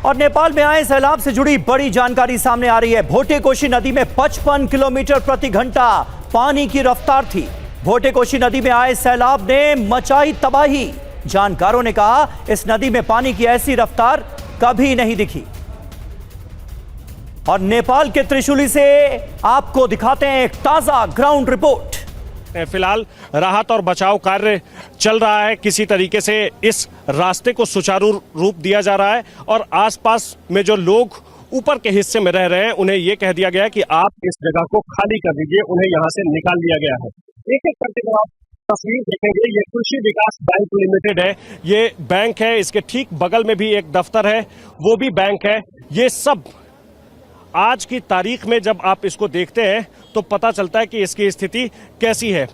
और नेपाल में आए सैलाब से जुड़ी बड़ी जानकारी सामने आ रही है। भोटेकोशी नदी में 55 किलोमीटर प्रति घंटा पानी की रफ्तार थी। भोटेकोशी नदी में आए सैलाब ने मचाई तबाही। जानकारों ने कहा इस नदी में पानी की ऐसी रफ्तार कभी नहीं दिखी। और नेपाल के त्रिशूली से आपको दिखाते हैं एक ताजा ग्राउंड रिपोर्ट। फिलहाल राहत और बचाव कार्य चल रहा है। किसी तरीके से इस रास्ते को सुचारू रूप दिया जा रहा है और आसपास में जो लोग ऊपर के हिस्से में रह रहे हैं उन्हें यह कह दिया गया है कि आप इस जगह को खाली कर दीजिए, उन्हें यहां से निकाल दिया गया है। एक एक करके जब आप तस्वीर देखेंगे, ये कृषि विकास बैंक लिमिटेड है, ये बैंक है, इसके ठीक बगल में भी एक दफ्तर है, वो भी बैंक है। ये सब आज की तारीख में जब आप इसको देखते हैं तो पता चलता है कि इसकी स्थिति कैसी है।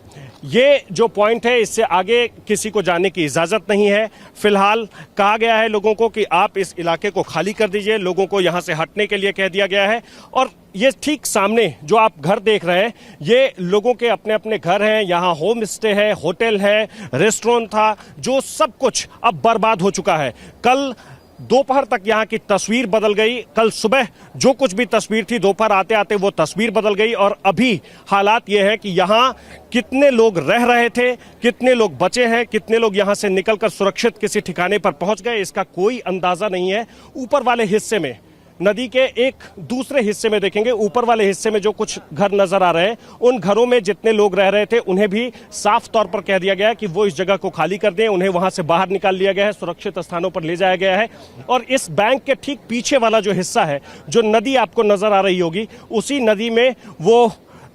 ये जो पॉइंट है इससे आगे किसी को जाने की इजाजत नहीं है। फिलहाल कहा गया है लोगों को कि आप इस इलाके को खाली कर दीजिए, लोगों को यहां से हटने के लिए कह दिया गया है। और ये ठीक सामने जो आप घर देख रहे हैं ये लोगों के अपने अपने घर हैं। यहाँ होम स्टे है, होटल है, रेस्टोरेंट था, जो सब कुछ अब बर्बाद हो चुका है। कल दोपहर तक यहाँ की तस्वीर बदल गई। कल सुबह जो कुछ भी तस्वीर थी दोपहर आते आते वो तस्वीर बदल गई। और अभी हालात ये है कि यहाँ कितने लोग रह रहे थे, कितने लोग बचे हैं, कितने लोग यहाँ से निकलकर सुरक्षित किसी ठिकाने पर पहुंच गए, इसका कोई अंदाजा नहीं है। ऊपर वाले हिस्से में, नदी के एक दूसरे हिस्से में देखेंगे, ऊपर वाले हिस्से में जो कुछ घर नजर आ रहे हैं उन घरों में जितने लोग रह रहे थे उन्हें भी साफ तौर पर कह दिया गया है कि वो इस जगह को खाली कर दें। उन्हें वहां से बाहर निकाल लिया गया है, सुरक्षित स्थानों पर ले जाया गया है। और इस बैंक के ठीक पीछे वाला जो हिस्सा है, जो नदी आपको नजर आ रही होगी, उसी नदी में वो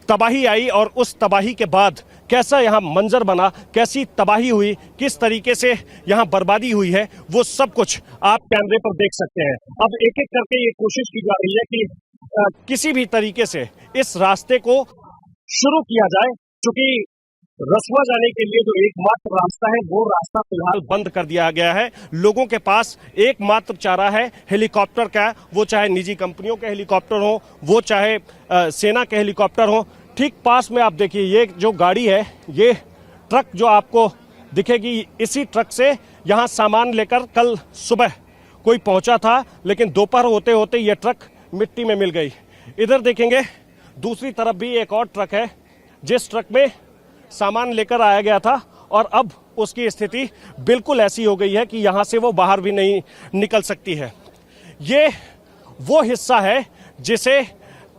तबाही आई और उस तबाही के बाद कैसा यहाँ मंजर बना, कैसी तबाही हुई, किस तरीके से यहाँ बर्बादी हुई है, वो सब कुछ आप कैमरे पर देख सकते हैं। अब एक एक करके ये कोशिश की जा रही है कि किसी भी तरीके से इस रास्ते को शुरू किया जाए। क्योंकि रसुआ जाने के लिए जो एकमात्र रास्ता है वो रास्ता फिलहाल बंद कर दिया गया है। लोगों के पास एकमात्र चारा है हेलीकॉप्टर का, वो चाहे निजी कंपनियों के हेलीकॉप्टर हो, वो चाहे सेना के हेलीकॉप्टर हो। ठीक पास में आप देखिए ये जो गाड़ी है, ये ट्रक जो आपको दिखेगी, इसी ट्रक से यहाँ सामान लेकर कल सुबह कोई पहुंचा था, लेकिन दोपहर होते होते ये ट्रक मिट्टी में मिल गई। इधर देखेंगे दूसरी तरफ भी एक और ट्रक है जिस ट्रक में सामान लेकर आया गया था और अब उसकी स्थिति बिल्कुल ऐसी हो गई है कि यहाँ से वो बाहर भी नहीं निकल सकती है। ये वो हिस्सा है जिसे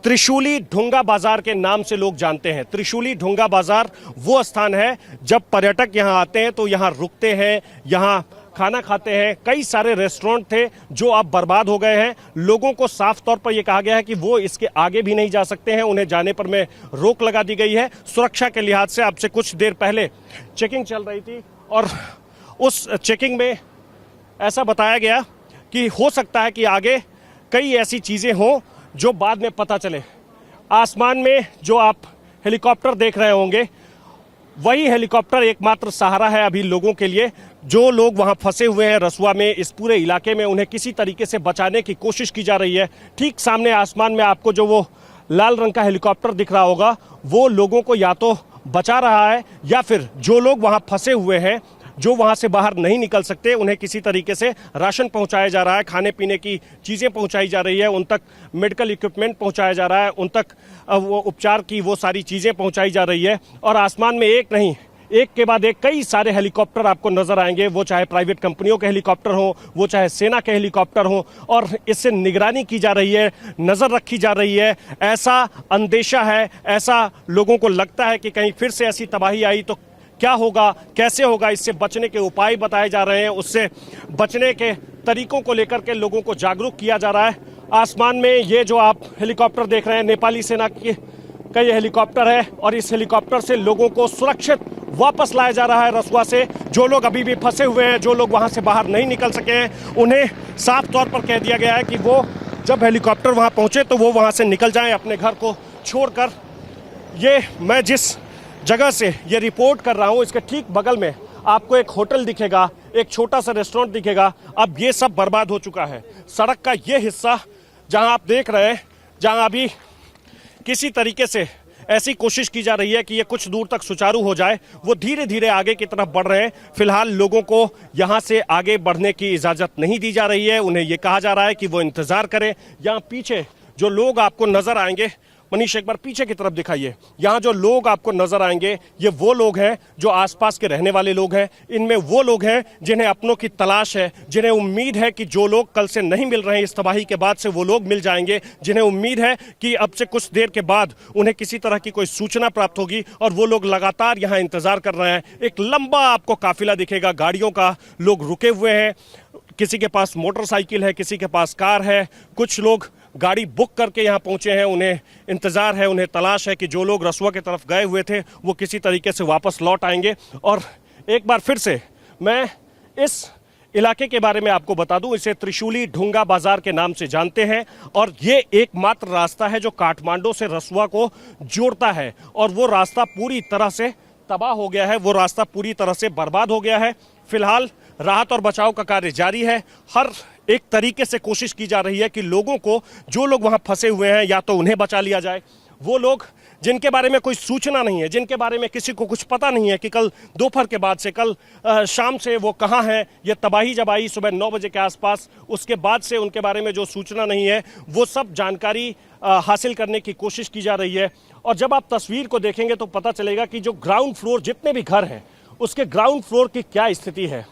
त्रिशूली ढुंगा बाजार के नाम से लोग जानते हैं। त्रिशूली ढुंगा बाजार वो स्थान है जब पर्यटक यहाँ आते हैं तो यहाँ रुकते हैं, यहाँ खाना खाते हैं। कई सारे रेस्टोरेंट थे जो अब बर्बाद हो गए हैं। लोगों को साफ तौर पर यह कहा गया है कि वो इसके आगे भी नहीं जा सकते हैं, उन्हें जाने पर में रोक लगा दी गई है। सुरक्षा के लिहाज से अब से कुछ देर पहले चेकिंग चल रही थी और उस चेकिंग में ऐसा बताया गया कि हो सकता है कि आगे कई ऐसी चीजें हों जो बाद में पता चले। आसमान में जो आप हेलीकॉप्टर देख रहे होंगे, वही हेलीकॉप्टर एकमात्र सहारा है अभी लोगों के लिए। जो लोग वहां फंसे हुए हैं रसुआ में, इस पूरे इलाके में, उन्हें किसी तरीके से बचाने की कोशिश की जा रही है। ठीक सामने आसमान में आपको जो वो लाल रंग का हेलीकॉप्टर दिख रहा होगा, वो लोगों को या तो बचा रहा है या फिर जो लोग वहां फंसे हुए हैं, जो वहां से बाहर नहीं निकल सकते, उन्हें किसी तरीके से राशन पहुंचाया जा रहा है, खाने पीने की चीजें पहुंचाई जा रही है, उन तक मेडिकल इक्विपमेंट पहुंचाया जा रहा है, उन तक वो उपचार की वो सारी चीजें पहुंचाई जा रही है। और आसमान में एक नहीं, एक के बाद एक कई सारे हेलीकॉप्टर आपको नजर आएंगे, वो चाहे प्राइवेट कंपनियों के हेलीकॉप्टर हो, वो चाहे सेना के हेलीकॉप्टर हो। और इससे निगरानी की जा रही है, नजर रखी जा रही है। ऐसा अंदेशा है, ऐसा लोगों को लगता है कि कहीं फिर से ऐसी तबाही आई तो क्या होगा, कैसे होगा, इससे बचने के उपाय बताए जा रहे हैं। उससे बचने के तरीकों को लेकर के लोगों को जागरूक किया जा रहा है। आसमान में ये जो आप हेलीकॉप्टर देख रहे हैं, नेपाली सेना का ये हेलीकॉप्टर है और इस हेलीकॉप्टर से लोगों को सुरक्षित वापस लाया जा रहा है रसुआ से। जो लोग अभी भी फंसे हुए हैं, जो लोग वहां से बाहर नहीं निकल सके हैं, उन्हें साफ तौर पर कह दिया गया है कि वो जब हेलीकॉप्टर वहां पहुंचे तो वो वहां से निकल जाएं अपने घर को छोड़कर। ये मैं जिस जगह से ये रिपोर्ट कर रहा हूं, इसके ठीक बगल में आपको एक होटल दिखेगा, एक छोटा सा रेस्टोरेंट दिखेगा। अब ये सब बर्बाद हो चुका है। सड़क का ये हिस्सा जहां आप देख रहे हैं, जहां अभी किसी तरीके से ऐसी कोशिश की जा रही है कि ये कुछ दूर तक सुचारू हो जाए। वो धीरे धीरे आगे की तरफ बढ़ रहे हैं। फिलहाल लोगों को यहां से आगे बढ़ने की इजाजत नहीं दी जा रही है। उन्हें यह कहा जा रहा है कि वो इंतजार करें। यहां पीछे जो लोग आपको नजर आएंगे, मनीष एक बार पीछे की तरफ दिखाइए, यहां जो लोग आपको नजर आएंगे ये वो लोग हैं जो आसपास के रहने वाले लोग हैं। इनमें वो लोग हैं जिन्हें अपनों की तलाश है, जिन्हें उम्मीद है कि जो लोग कल से नहीं मिल रहे हैं इस तबाही के बाद से वो लोग मिल जाएंगे, जिन्हें उम्मीद है कि अब से कुछ देर के बाद उन्हें किसी तरह की कोई सूचना प्राप्त होगी, और वो लोग लगातार यहां इंतजार कर रहे हैं। एक लंबा आपको काफिला दिखेगा गाड़ियों का, लोग रुके हुए हैं, किसी के पास मोटरसाइकिल है, किसी के पास कार है, कुछ लोग गाड़ी बुक करके यहाँ पहुंचे हैं। उन्हें इंतजार है, उन्हें तलाश है कि जो लोग रसुआ की तरफ गए हुए थे वो किसी तरीके से वापस लौट आएंगे। और एक बार फिर से मैं इस इलाके के बारे में आपको बता दूं, इसे त्रिशूली ढूंगा बाजार के नाम से जानते हैं, और ये एकमात्र रास्ता है जो काठमांडू से रसुआ को जोड़ता है, और वो रास्ता पूरी तरह से तबाह हो गया है, वो रास्ता पूरी तरह से बर्बाद हो गया है। फिलहाल राहत और बचाव का कार्य जारी है। हर एक तरीके से कोशिश की जा रही है कि लोगों को, जो लोग वहां फंसे हुए हैं, या तो उन्हें बचा लिया जाए। वो लोग जिनके बारे में कोई सूचना नहीं है, जिनके बारे में किसी को कुछ पता नहीं है कि कल दोपहर के बाद से, कल शाम से वो कहाँ हैं। ये तबाही जब आई सुबह 9 बजे के आसपास, उसके बाद से उनके बारे में जो सूचना नहीं है वो सब जानकारी हासिल करने की कोशिश की जा रही है। और जब आप तस्वीर को देखेंगे तो पता चलेगा कि जो ग्राउंड फ्लोर, जितने भी घर हैं उसके ग्राउंड फ्लोर की क्या स्थिति है।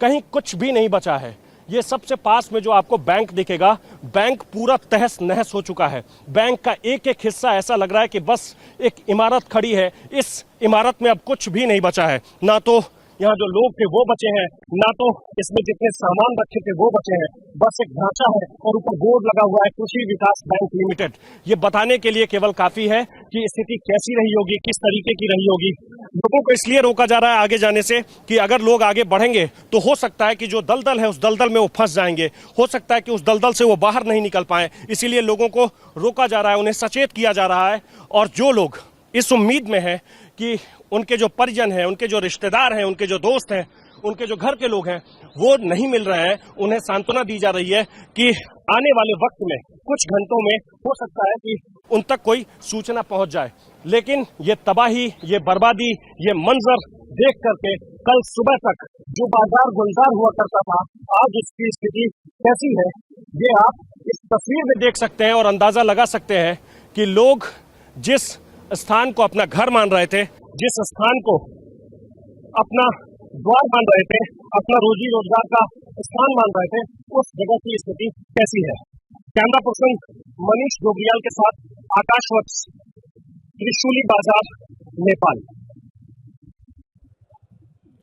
कहीं कुछ भी नहीं बचा है। ये सबसे पास में जो आपको बैंक दिखेगा, बैंक पूरा तहस नहस हो चुका है। बैंक का एक एक हिस्सा ऐसा लग रहा है कि बस एक इमारत खड़ी है, इस इमारत में अब कुछ भी नहीं बचा है। ना तो यहाँ जो लोग थे वो बचे हैं, ना तो इसमें जितने सामान रखे थे वो बचे हैं। बस एक ढांचा है और ऊपर बोर्ड लगा हुआ है कृषि विकास बैंक लिमिटेड। ये बताने के लिए केवल काफी है कि स्थिति कैसी रही होगी, किस तरीके की रही होगी। लोगों को इसलिए रोका जा रहा है आगे जाने से कि अगर लोग आगे बढ़ेंगे तो हो सकता है कि जो दलदल है उस दलदल में वो फंस जाएंगे, हो सकता है कि उस दलदल से वो बाहर नहीं निकल पाए। इसीलिए लोगों को रोका जा रहा है, उन्हें सचेत किया जा रहा है। और जो लोग इस उम्मीद में हैं कि उनके जो परिजन हैं, उनके जो रिश्तेदार हैं, उनके जो दोस्त हैं, उनके जो घर के लोग हैं वो नहीं मिल रहे हैं, उन्हें सांत्वना दी जा रही है कि आने वाले वक्त में, कुछ घंटों में हो सकता है कि उन तक कोई सूचना पहुंच जाए। लेकिन ये तबाही, ये बर्बादी, ये मंजर देख करके कल सुबह तक जो बाजार गुलजार हुआ करता था, आज उसकी स्थिति कैसी है ये आप इस तस्वीर में देख सकते हैं और अंदाजा लगा सकते हैं कि लोग जिस स्थान को अपना घर मान रहे थे, जिस स्थान को अपना द्वार मान रहे थे, अपना रोजी रोजगार का स्थान मान रहे थे, उस जगह की स्थिति कैसी है। कैमरा पर्सन मनीष डोबरियाल के साथ आकाश वत्स, त्रिशूली बाजार, नेपाल।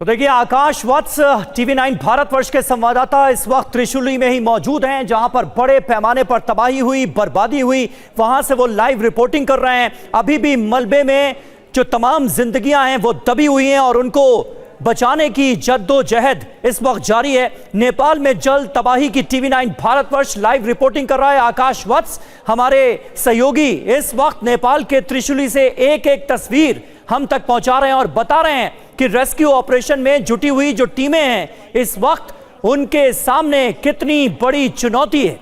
तो देखिए, आकाश वत्स TV9 भारतवर्ष के संवाददाता इस वक्त त्रिशूली में ही मौजूद हैं, जहां पर बड़े पैमाने पर तबाही हुई, बर्बादी हुई। वहां से वो लाइव रिपोर्टिंग कर रहे हैं। अभी भी मलबे में जो तमाम जिंदगियां हैं वो दबी हुई हैं और उनको बचाने की जद्दोजहद इस वक्त जारी है। नेपाल में जल तबाही की TV9 भारतवर्ष लाइव रिपोर्टिंग कर रहा है आकाश वत्स। हमारे सहयोगी इस वक्त नेपाल के त्रिशूली से एक एक तस्वीर हम तक पहुंचा रहे हैं और बता रहे हैं कि रेस्क्यू ऑपरेशन में जुटी हुई जो टीमें हैं इस वक्त उनके सामने कितनी बड़ी चुनौती है।